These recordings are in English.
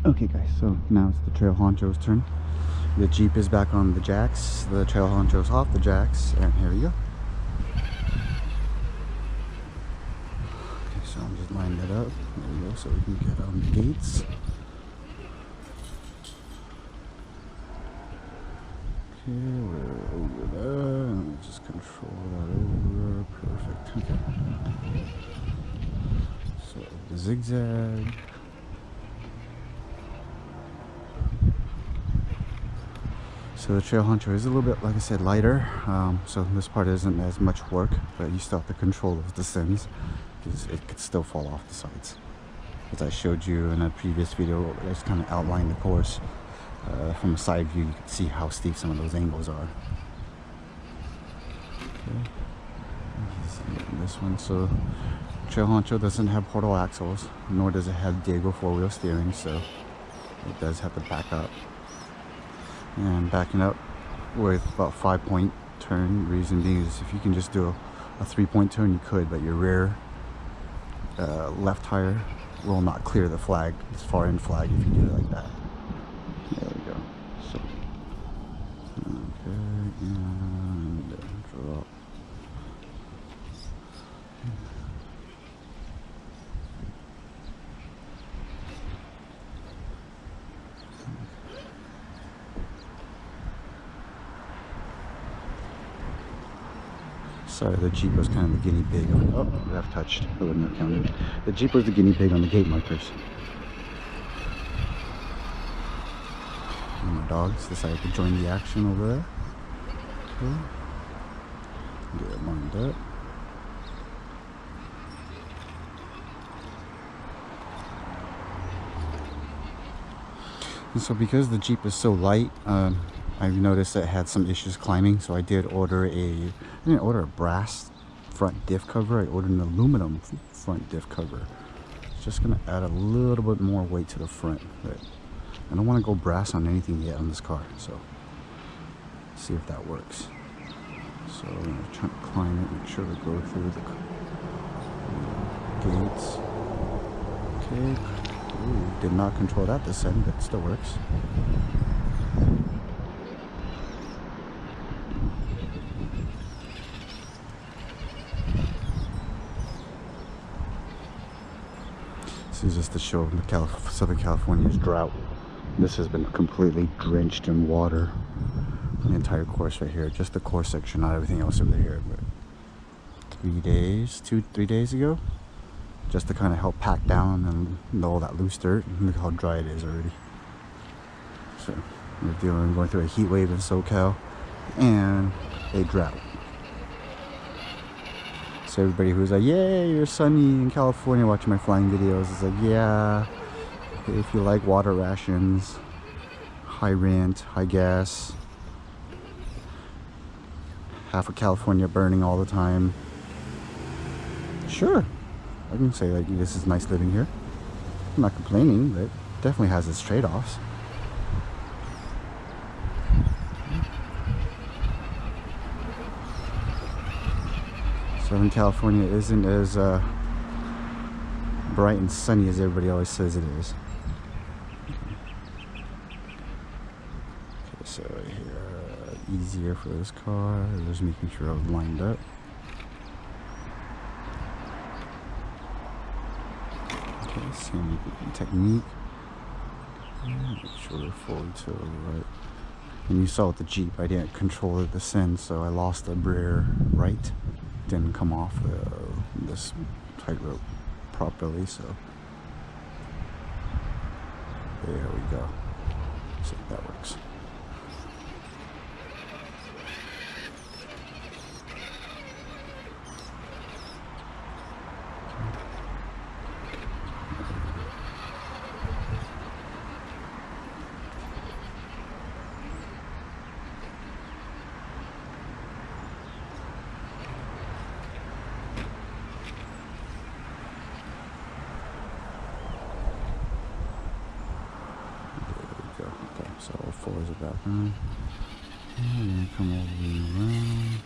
Okay guys, so now it's the Trail Honcho's turn. The Jeep is back on the jacks, the Trail Honcho's off the jacks, and here we go. Okay, so I'm just lining it up. There we go, so we can get on the gates. Okay, we're over there, and just control that over. Perfect. Okay. So the zigzag. So the Trail Honcho is a little bit, like I said, lighter. So this part isn't as much work, but you still have to control those descents because it could still fall off the sides. As I showed you in a previous video, I just kind of outlined the course. From a side view, you can see how steep some of those angles are. Okay. This one, so Trail Honcho doesn't have portal axles, nor does it have Diego four-wheel steering, so it does have to back up. And backing up with about 5-point turn, reason being is if you can just do a 3-point turn, you could, but your rear left tire will not clear the flag, this far end flag, if you do it like that. There we go. So, okay, and drop. Sorry, the Jeep was kind of the guinea pig on, oh, left touched, I wouldn't have counted. The Jeep was the guinea pig on the gate markers. And my dogs decided to join the action over there. Okay. Get it lined up. And so because the Jeep is so light, I've noticed that it had some issues climbing, so I did order I didn't order a brass front diff cover, I ordered an aluminum front diff cover. It's just going to add a little bit more weight to the front, but I don't want to go brass on anything yet on this car, so see if that works. So I'm going to try to climb it, make sure we go through the gates. Okay, ooh, did not control that descent, but it still works. This is just to show the Southern California's drought. This has been completely drenched in water. The entire course right here, just the course section, not everything else over here. But 3 days ago, just to kind of help pack down and all that loose dirt. Look how dry it is already. So we're going through a heat wave in SoCal and a drought. So everybody who's like, yay, you're sunny in California watching my flying videos, is like, yeah, if you like water rations, high rent, high gas, half of California burning all the time, sure, I can say like this is nice living here. I'm not complaining, but it definitely has its trade-offs. Southern California isn't as bright and sunny as everybody always says it is. Okay, so here, easier for this car. Just making sure I was lined up. Okay, same technique. Make sure we're forward to the right. And you saw with the Jeep, I didn't control the descent, so I lost the rear right. Didn't come off this tightrope properly, so there we go. See if that works. So all fours are back on. And then come all the way around.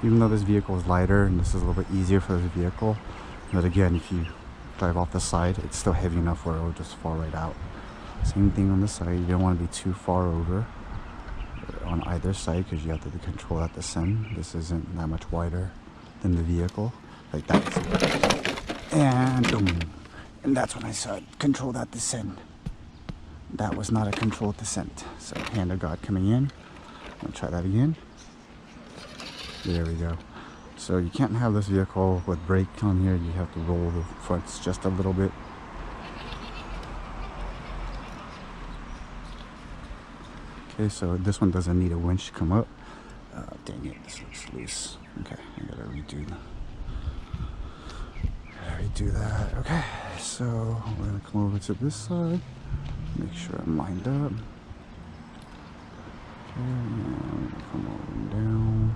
even though this vehicle is lighter and this is a little bit easier for this vehicle, but again, if you drive off the side, it's still heavy enough where it will just fall right out. Same thing on the side. You don't want to be too far over on either side because you have to control that descent. This isn't that much wider than the vehicle, like that. And boom. And that's when I said control that descent. That was not a controlled descent. So hand of God coming in. I'll try that again. There we go. So you can't have this vehicle with brake on here. You have to roll the fronts just a little bit. Okay, so this one doesn't need a winch to come up. Dang it, this looks loose. Okay, I gotta redo that. Okay, so we're gonna come over to this side. Make sure I'm lined up. Okay, and come over and down.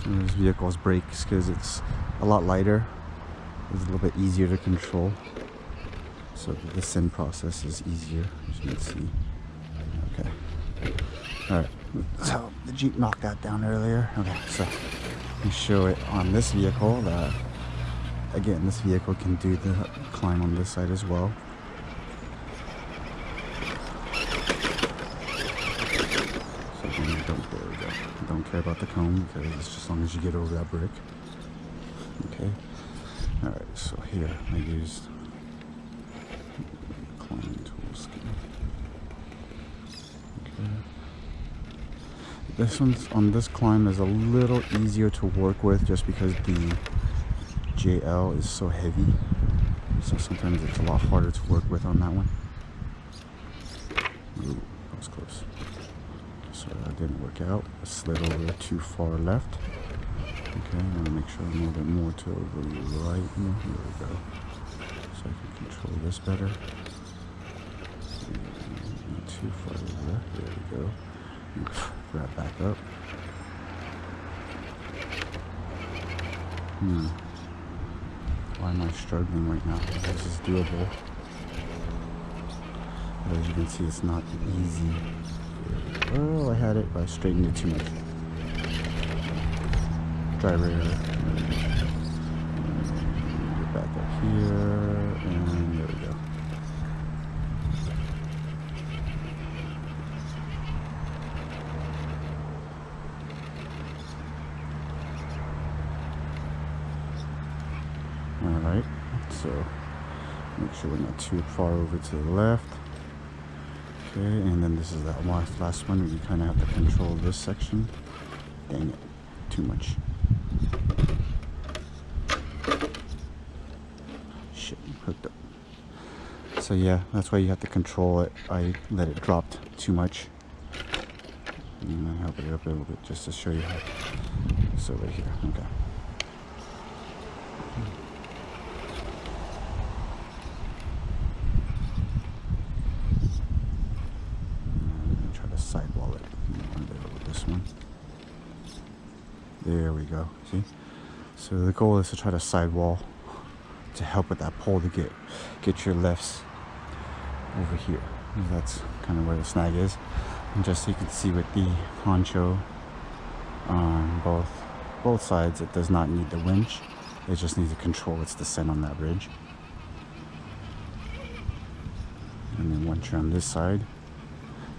So this vehicle's brakes, because it's a lot lighter, it's a little bit easier to control. So the descent process is easier, as you can see. Okay. Alright, so the Jeep knocked that down earlier. Okay, so let me show it on this vehicle that, again, this vehicle can do the climb on this side as well. So again, don't care about the cone because it's just as long as you get over that brick. Okay. Alright, so here I used climbing tool scheme. Okay. This one's on this climb is a little easier to work with just because the JL is so heavy. So sometimes it's a lot harder to work with on that one. Ooh, that was close. So that didn't work out. I slid over too far left. Okay, I'm gonna make sure I'm a little bit more to the right. Here we go. So I can control this better. Not too far over. There we go. Grab back up. Why am I struggling right now? This is doable. But as you can see, it's not easy. Oh, I had it, but I straightened it too much. Driver error. Get back up here, and there we go. Alright, so make sure we're not too far over to the left. Okay, and then this is that last one where you kind of have to control this section. Dang it, too much. Shit, hooked up. So yeah, that's why you have to control it. I let it drop too much. I'm gonna help it up a little bit just to show you how. So right here, okay. Sidewall it with this one. There we go. See? So the goal is to try to sidewall to help with that pole to get your lifts over here. That's kind of where the snag is. And just so you can see with the Honcho on both sides, it does not need the winch. It just needs to control its descent on that ridge. And then once you're on this side,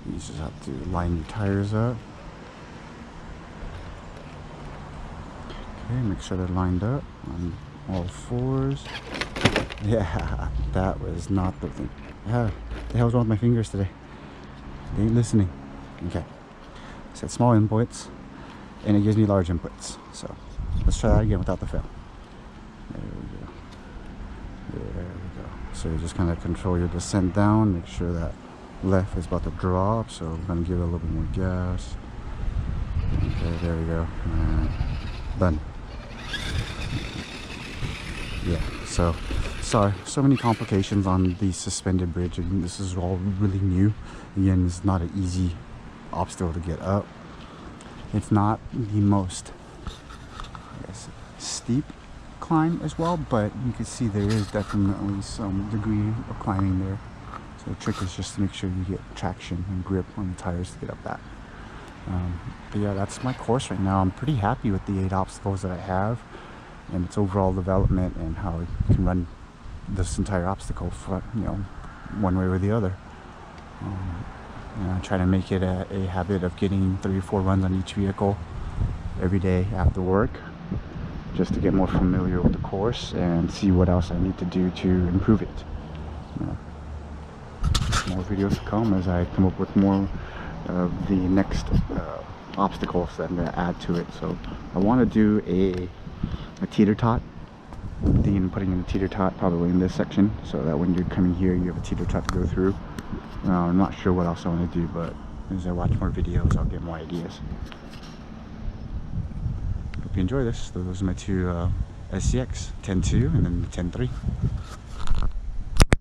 you just have to line your tires up. Okay, make sure they're lined up on all fours. Yeah, that was not the thing. Yeah, the hell's wrong with my fingers today? They ain't listening. Okay, set small inputs, and it gives me large inputs. So let's try that again without the fail. There we go. There we go. So you just kind of control your descent down. Make sure that left is about to drop, so I'm going to give it a little bit more gas. Okay, there we go. Done. Yeah, so sorry, so many complications on the suspended bridge, and this is all really new. Again, it's not an easy obstacle to get up. It's not the most, I guess, steep climb as well, but you can see there is definitely some degree of climbing there. So the trick is just to make sure you get traction and grip on the tires to get up that. But yeah, that's my course right now. I'm pretty happy with the 8 obstacles that I have and its overall development and how you can run this entire obstacle for, you know, one way or the other. You know, I try to make it a habit of getting 3 or 4 runs on each vehicle every day after work, just to get more familiar with the course and see what else I need to do to improve it. You know, more videos to come as I come up with more of the next obstacles that I'm going to add to it. So I want to do a teeter tot. I'm thinking of putting in a teeter tot probably in this section, so that when you're coming here you have a teeter tot to go through. I'm not sure what else I want to do, but as I watch more videos I'll get more ideas. Hope you enjoy this. Those are my two SCX10ii and then the 10.3.